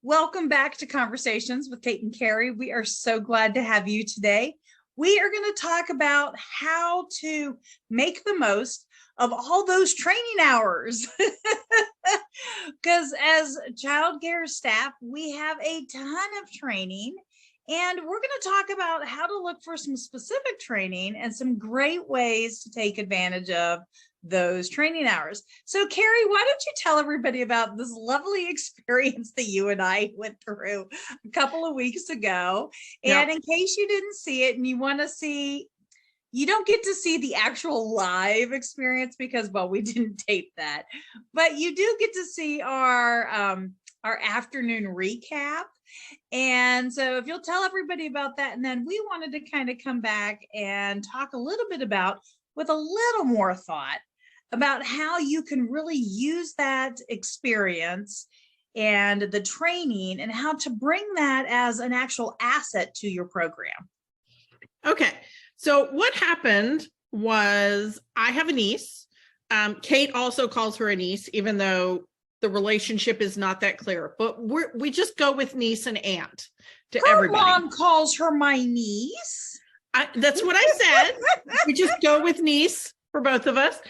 Welcome back to Conversations with Kate and Carrie. We are so glad to have you today. We are going to talk about how to make the most of all those training hours. Because as childcare staff, we have a ton of training, and we're going to talk about how to look for some specific training and some great ways to take advantage of those training hours. So Carrie, why don't you tell everybody about this lovely experience that you and I went through a couple of weeks ago. And in case you didn't see it and you want to see, you don't get to see the actual live experience because, well, we didn't tape that, but you do get to see our afternoon recap. And so if you'll tell everybody about that, and then we wanted to kind of come back and talk a little bit about, with a little more thought, about how you can really use that experience and the training and how to bring that as an actual asset to your program. Okay, so what happened was I have a niece. Kate also calls her a niece, even though the relationship is not that clear, but we just go with niece and aunt to everybody. Her mom calls her my niece. That's what I said. We just go with niece for both of us.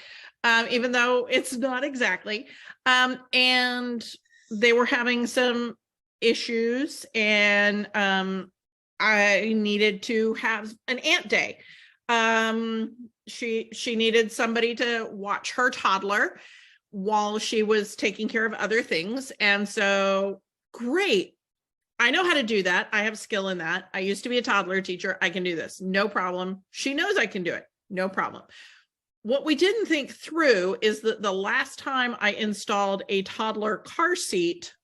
Even though it's not exactly. And they were having some issues, and I needed to have an aunt day. She needed somebody to watch her toddler while she was taking care of other things. And so, great. I know how to do that. I have skill in that. I used to be a toddler teacher. I can do this. No problem. She knows I can do it. No problem. What we didn't think through is that the last time I installed a toddler car seat,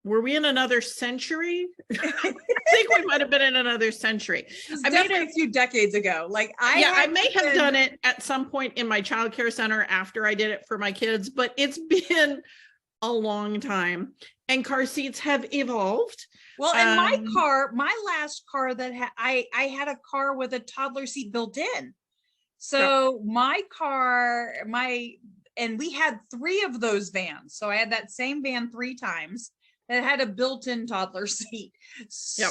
were we in another century? I think we might have been in another century. I made it a few decades ago. I may have done it at some point in my childcare center after I did it for my kids, but it's been a long time, and car seats have evolved. Well, in my last car that I had a car with a toddler seat built in. So my car, and we had 3 of those vans. So I had that same van 3 times that had a built-in toddler seat. So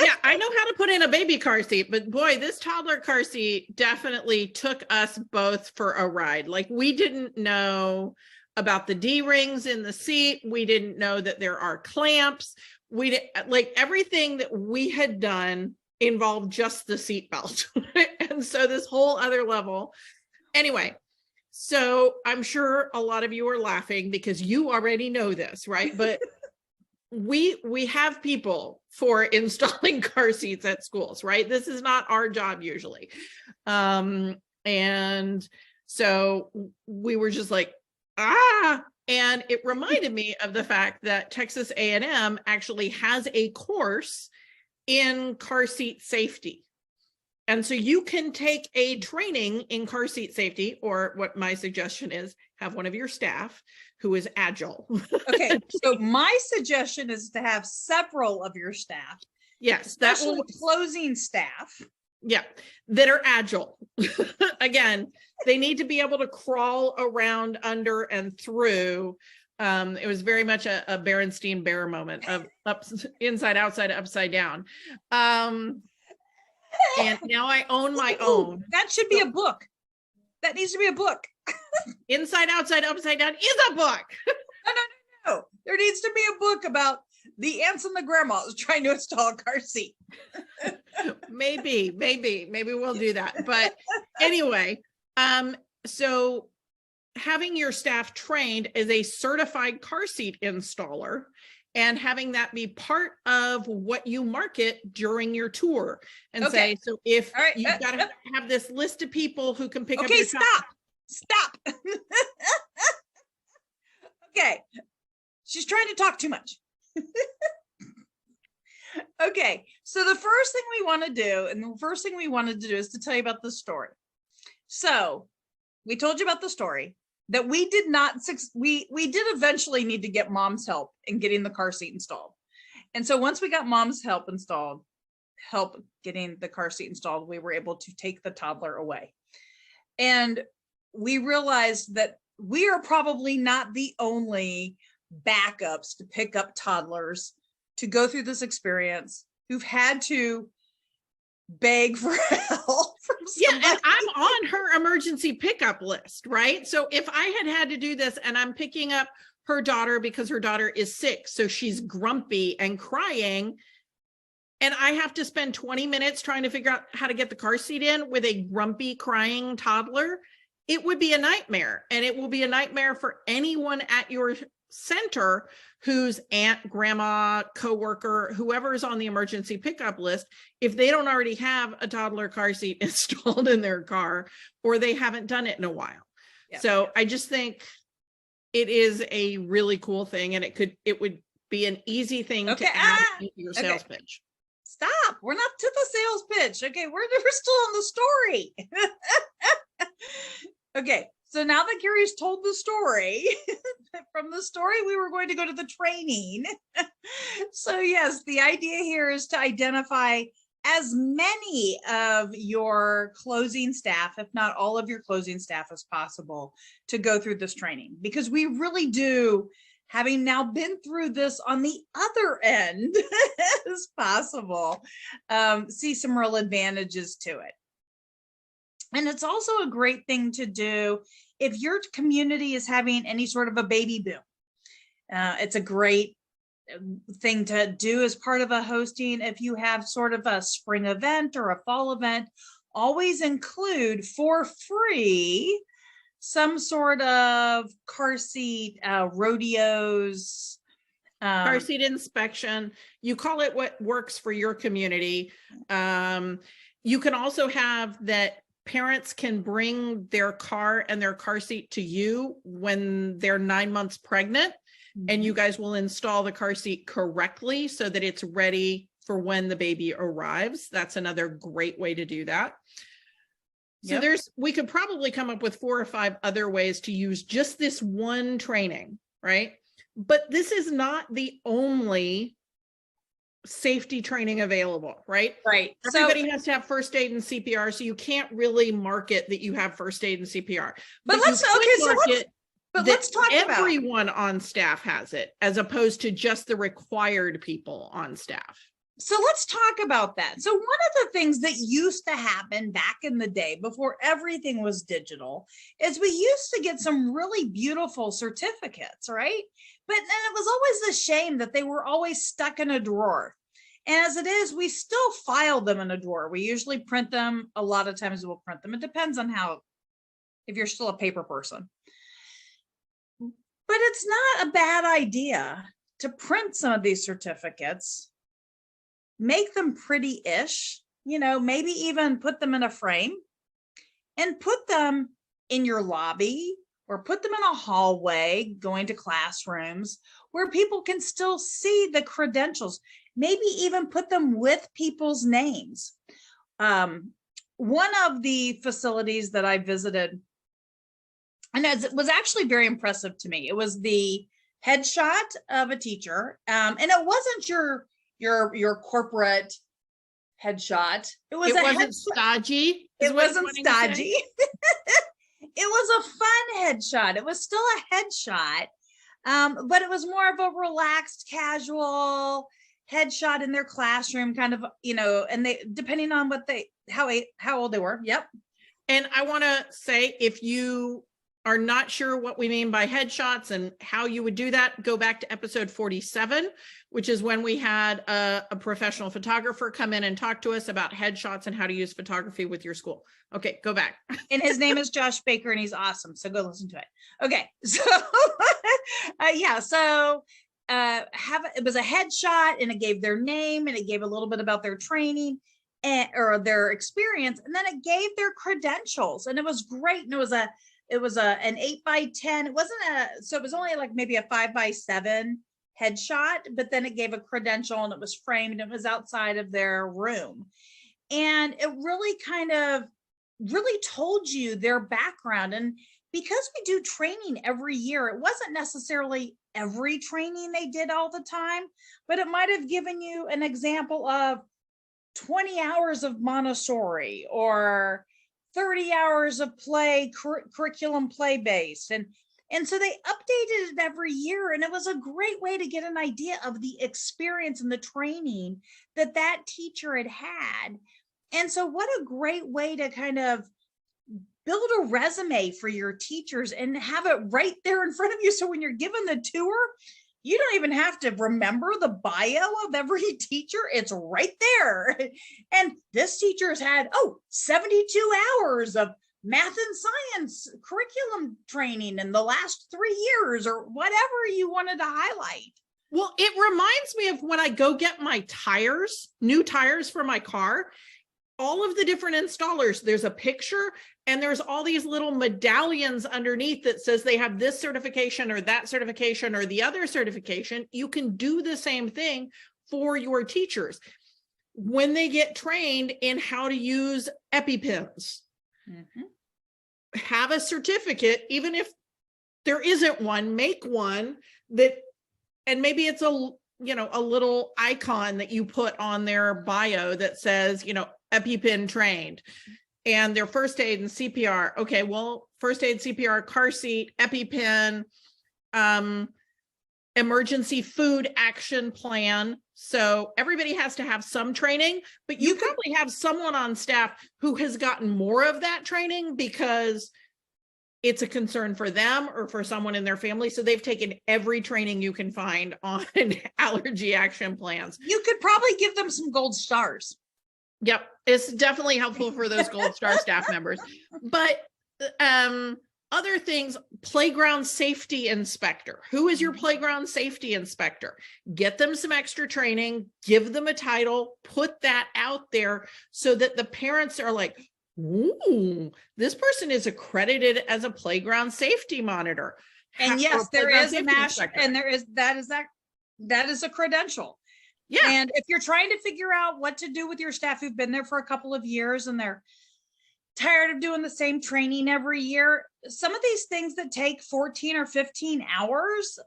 yeah, I know how to put in a baby car seat, but boy, this toddler car seat definitely took us both for a ride. Like, we didn't know about the D-rings in the seat. We didn't know that there are clamps. Everything that we had done involved just the seatbelt. And so this whole other level. Anyway, so I'm sure a lot of you are laughing because you already know this, right? But we have people for installing car seats at schools, right? This is not our job usually. And so we were just like, and it reminded me of the fact that Texas A&M actually has a course in car seat safety. And so you can take a training in car seat safety, or what my suggestion is, have one of your staff who is agile. Okay, so my suggestion is to have several of your staff. Yes, especially closing staff. Yeah, that are agile. Again, they need to be able to crawl around under and through. It was very much a Berenstein Bear moment of inside, outside, upside down. And now I own my own. That should be a book. That needs to be a book. Inside, outside, upside down is a book. No. There needs to be a book about the aunts and the grandmas trying to install a car seat. Maybe we'll do that. But anyway, so having your staff trained as a certified car seat installer and having that be part of what you market during your tour and say, so if you've got to have this list of people who can pick up your stop. Okay. She's trying to talk too much. Okay. So the first thing we want to do, and the first thing we wanted to do is to tell you about the story. So we told you about the story that we did not, we did eventually need to get mom's help in getting the car seat installed. And so once we got mom's help getting the car seat installed, we were able to take the toddler away. And we realized that we are probably not the only backups to pick up toddlers to go through this experience who've had to beg for help from somebody. Yeah, and I'm on her emergency pickup list, right? So if I had to do this and I'm picking up her daughter because her daughter is sick, so she's grumpy and crying, and I have to spend 20 minutes trying to figure out how to get the car seat in with a grumpy, crying toddler, it would be a nightmare. And it will be a nightmare for anyone at your center whose aunt, grandma, coworker, whoever is on the emergency pickup list, if they don't already have a toddler car seat installed in their car, or they haven't done it in a while. Yep. So I just think it is a really cool thing, and it would be an easy thing to add into your sales pitch. Stop. We're not to the sales pitch. Okay, we're still on the story. Okay, so now that Carrie's told the story, from the story, we were going to go to the training. So yes, the idea here is to identify as many of your closing staff, if not all of your closing staff as possible, to go through this training, because we really do, having now been through this on the other end as possible, see some real advantages to it. And it's also a great thing to do if your community is having any sort of a baby boom. It's a great thing to do as part of a hosting. If you have sort of a spring event or a fall event, always include for free some sort of car seat rodeos, car seat inspection. You call it what works for your community. You can also have that parents can bring their car and their car seat to you when they're 9 months pregnant, and you guys will install the car seat correctly so that it's ready for when the baby arrives. That's another great way to do that. So we could probably come up with 4 or 5 other ways to use just this one training, right? But this is not the only safety training available, right? Right. Everybody has to have first aid and CPR, so you can't really market that you have first aid and CPR. But let's talk about everyone on staff has it, as opposed to just the required people on staff. So let's talk about that. So one of the things that used to happen back in the day before everything was digital is we used to get some really beautiful certificates, right? But then it was always a shame that they were always stuck in a drawer. And as it is, we still file them in a drawer. We usually print them. A lot of times we'll print them. It depends on if you're still a paper person. But it's not a bad idea to print some of these certificates, make them pretty-ish, maybe even put them in a frame and put them in your lobby or put them in a hallway going to classrooms where people can still see the credentials, maybe even put them with people's names. One of the facilities that I visited, and it was actually very impressive to me, it was the headshot of a teacher, and it wasn't your corporate headshot. It wasn't stodgy. It wasn't stodgy. It was a fun headshot. It was still a headshot, but it was more of a relaxed, casual headshot in their classroom, kind of, and they, depending on how old they were. Yep. And I want to say, if you are not sure what we mean by headshots and how you would do that, go back to episode 47, which is when we had a professional photographer come in and talk to us about headshots and how to use photography with your school. Okay, go back. And his name is Josh Baker, and he's awesome. So go listen to it. Okay, so it was a headshot, and it gave their name, and it gave a little bit about their training or their experience, and then it gave their credentials, and it was great. And it was an 8x10. It wasn't so it was only like maybe a 5x7 headshot, but then it gave a credential, and it was framed, and it was outside of their room. And it really kind of really told you their background. And because we do training every year, it wasn't necessarily every training they did all the time, but it might have given you an example of 20 hours of Montessori or 30 hours of curriculum play based. And And so they updated it every year. And it was a great way to get an idea of the experience and the training that that teacher had had. And so what a great way to kind of build a resume for your teachers and have it right there in front of you. So when you're given the tour, you don't even have to remember the bio of every teacher. It's right there. And this teacher has had, 72 hours of math and science curriculum training in the last 3 years, or whatever you wanted to highlight. Well, it reminds me of when I go get my tires, new tires for my car, all of the different installers, there's a picture and there's all these little medallions underneath that says they have this certification or that certification or the other certification. You can do the same thing for your teachers when they get trained in how to use EpiPens. Mm-hmm. Have a certificate, even if there isn't one, make one that, and maybe it's a little icon that you put on their bio that says, EpiPen trained, and their first aid and CPR. Okay, well, first aid, CPR, car seat, EpiPen, emergency food action plan. So everybody has to have some training, but you probably have someone on staff who has gotten more of that training because it's a concern for them or for someone in their family. So they've taken every training you can find on allergy action plans. You could probably give them some gold stars. Yep. It's definitely helpful for those gold star staff members, but other things, playground safety inspector. Who is your playground safety inspector? Get them some extra training, give them a title, put that out there so that the parents are like, ooh, this person is accredited as a playground safety monitor. And yes, there is a national, and that is a credential. Yeah. And if you're trying to figure out what to do with your staff who've been there for a couple of years and they're tired of doing the same training every year, some of these things that take 14 or 15 hours,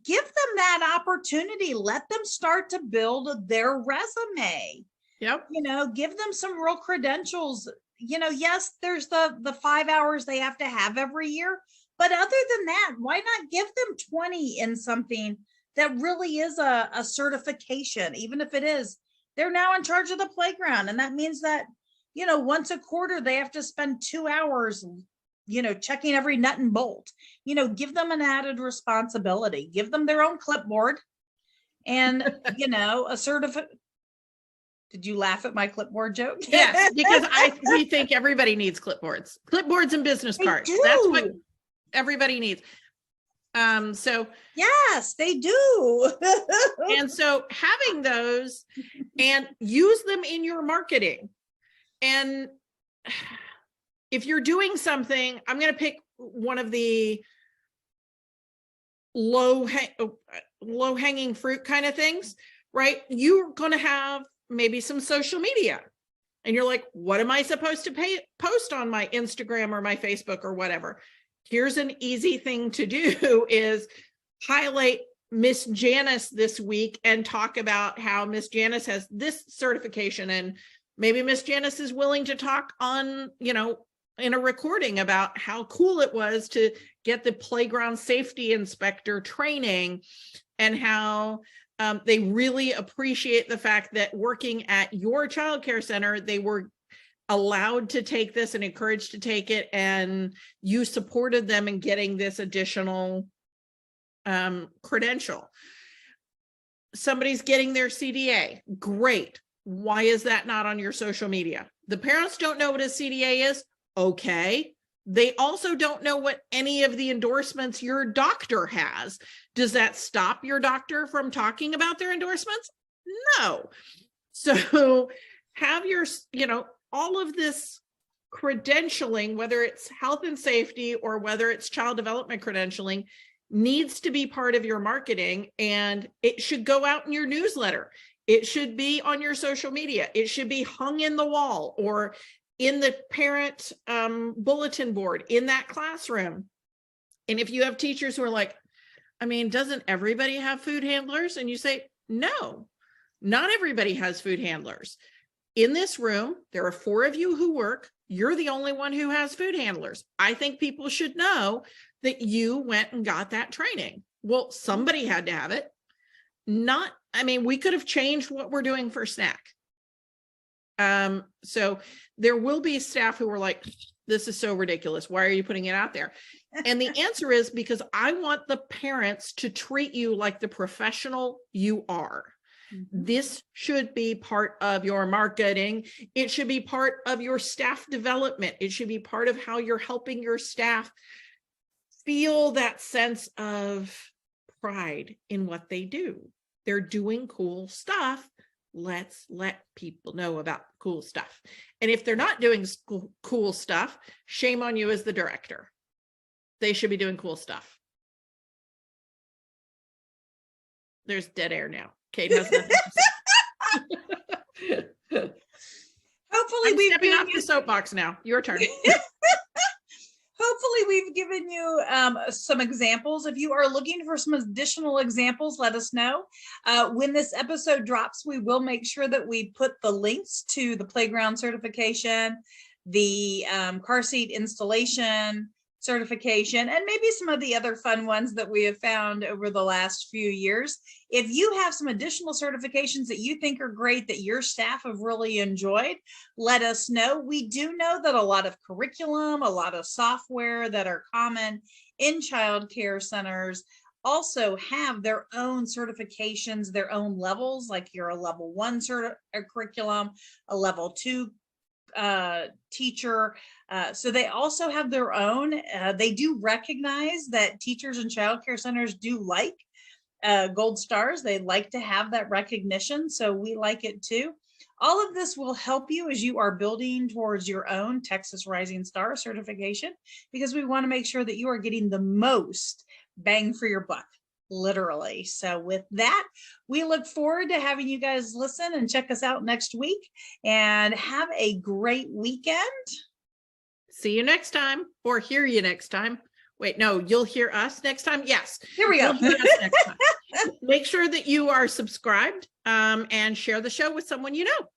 give them that opportunity. Let them start to build their resume. Yep. Give them some real credentials. Yes, there's the 5 hours they have to have every year, but other than that, why not give them 20 in something that really is a certification, even if it is, they're now in charge of the playground. And that means that, once a quarter, they have to spend 2 hours, checking every nut and bolt. Give them an added responsibility, give them their own clipboard and, a certificate. Did you laugh at my clipboard joke? Yes, because we think everybody needs clipboards and business cards. That's what everybody needs. So yes, they do. And so having those and use them in your marketing. And if you're doing something, I'm going to pick one of the low hanging fruit kind of things, right? You're going to have maybe some social media and you're like, what am I supposed to post on my Instagram or my Facebook or whatever? Here's an easy thing to do is highlight Miss Janice this week and talk about how Miss Janice has this certification, and maybe Miss Janice is willing to talk on, in a recording about how cool it was to get the playground safety inspector training and how they really appreciate the fact that working at your childcare center, they were allowed to take this and encouraged to take it, and you supported them in getting this additional credential. Somebody's getting their CDA. Great. Why is that not on your social media? The parents don't know what a CDA is. Okay. They also don't know what any of the endorsements your doctor has. Does that stop your doctor from talking about their endorsements? No. So have your, all of this credentialing, whether it's health and safety or whether it's child development credentialing, needs to be part of your marketing, and it should go out in your newsletter. It should be on your social media. It should be hung in the wall or in the parent bulletin board in that classroom. And if you have teachers who are like, doesn't everybody have food handlers? And you say, no, not everybody has food handlers. In this room, there are 4 of you who work. You're the only one who has food handlers. I think people should know that you went and got that training. Well, somebody had to have it. We could have changed what we're doing for snack. So there will be staff who were like, this is so ridiculous. Why are you putting it out there? And the answer is because I want the parents to treat you like the professional you are. Mm-hmm. This should be part of your marketing. It should be part of your staff development. It should be part of how you're helping your staff feel that sense of pride in what they do. They're doing cool stuff. Let's let people know about cool stuff. And if they're not doing cool stuff, shame on you as the director. They should be doing cool stuff. There's dead air now. Kate has nothing to say. Hopefully we've stepping off the soapbox now. Your turn. Hopefully we've given you some examples. If you are looking for some additional examples, let us know. When this episode drops, we will make sure that we put the links to the playground certification, the car seat installation certification, and maybe some of the other fun ones that we have found over the last few years. If you have some additional certifications that you think are great, that your staff have really enjoyed, let us know. We do know that a lot of curriculum, a lot of software that are common in child care centers also have their own certifications, their own levels, like you're a level 1 curriculum, a level 2 teacher. So they also have their own. They do recognize that teachers in child care centers do like gold stars. They like to have that recognition. So we like it too. All of this will help you as you are building towards your own Texas Rising Star certification, because we want to make sure that you are getting the most bang for your buck, literally. So with that, we look forward to having you guys listen and check us out next week, and have a great weekend. See you next time, or hear you next time. Wait, no, you'll hear us next time. Yes. Here we go. You'll hear us next time. Make sure that you are subscribed and share the show with someone you know.